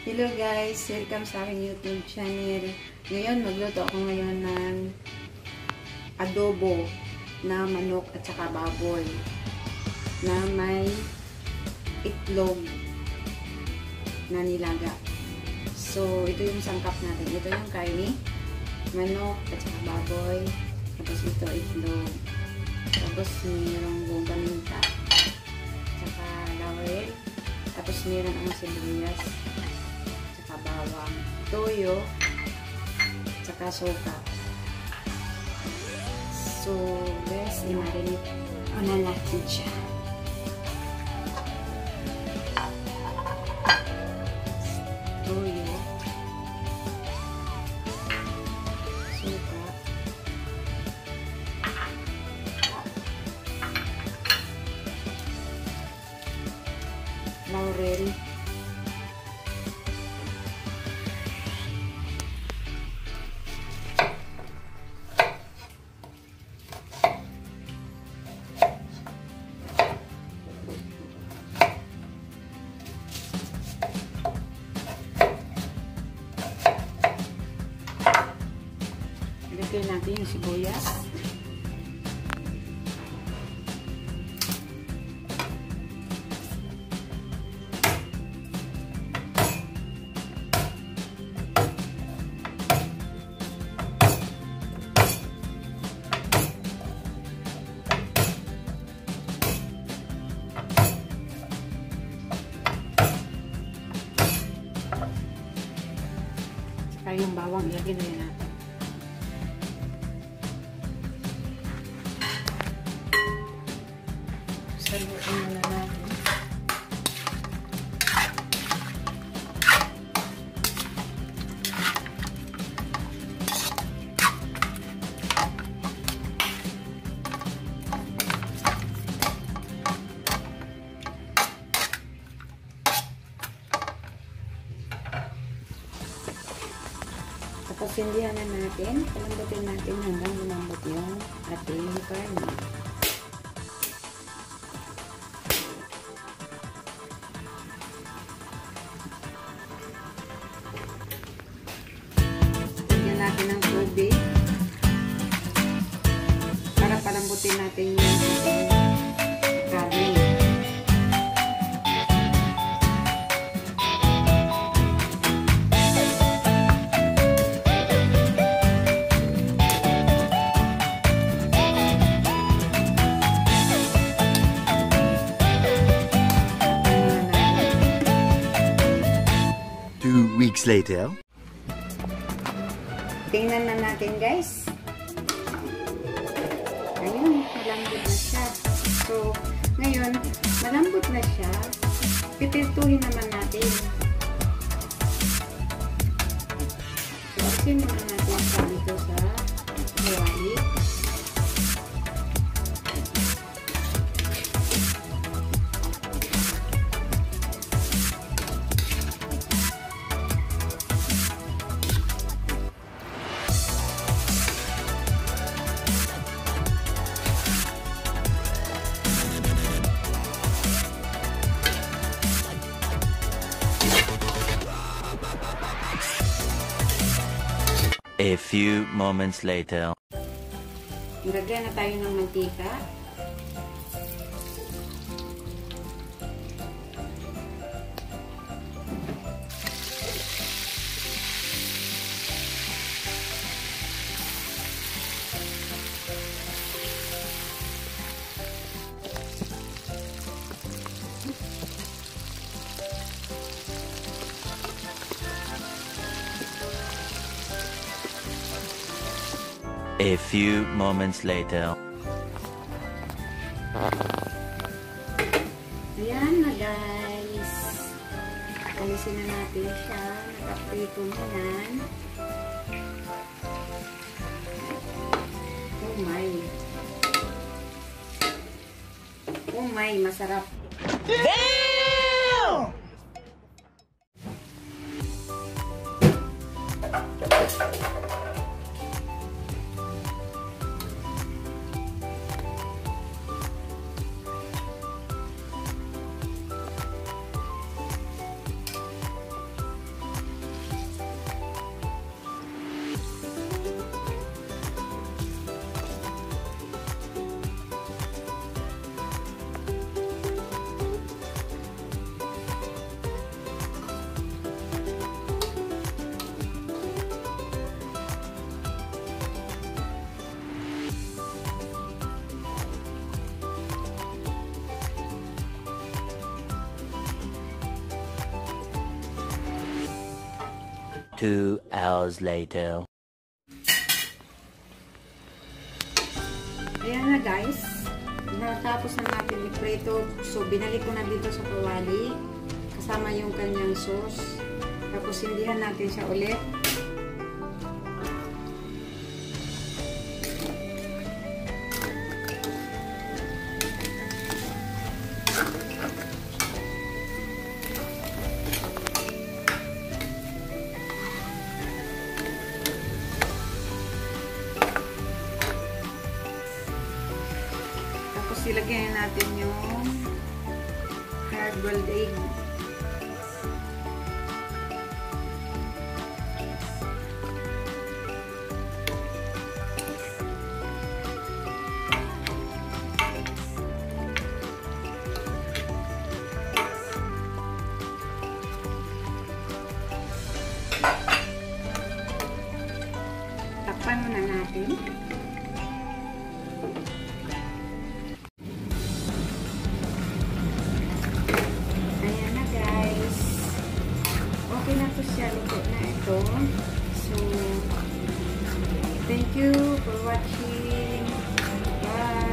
Hello guys, welcome sa aking YouTube channel. Ngayon, magluto ako ngayon ng adobo na manok at saka baboy na may itlog na nilaga. So, ito yung sangkap natin. Ito yung karne, manok at saka baboy. Tapos ito itlog. Tapos mayroong buong paminta. Saka laurel. Tapos mayroon ang sibuyas. Bawang, toyo, tsaka suka. So, guys, i-marinate na natin siya. Toyo, suka, laurel, ilagay natin yung sibuyas. Saka yung bawang ilagay na natin. Salutin muna natin. Tapos hindihan na natin. Palambutin natin hanggang lumambot yung ating karne. Natin ng tubig para palambutin natin yung karne. Two weeks later. Tingnan na natin guys. Ayun, malambot na siya. So, ngayon, malambot na siya. Pipituhin naman natin. So, asin naman natin siya dito sa kawali. A few moments later. Ilagyan na tayo ng mantika. A few moments later. Ayan na guys. Alisin na natin siya. Nakaprito na yan. Oh my. Oh my, masarap. Damn! 2 hours later. Ayan na guys. Natapos na natin i-prito. So, binalik ko na dito sa kawali. Kasama yung kanyang sauce. Tapos, hindihan natin siya ulit. Tapos, ilagyan natin yung hard-boiled egg. Takpan muna natin. Ayan na guys. Okay na to siya. Luto na ito. So, thank you for watching. Bye!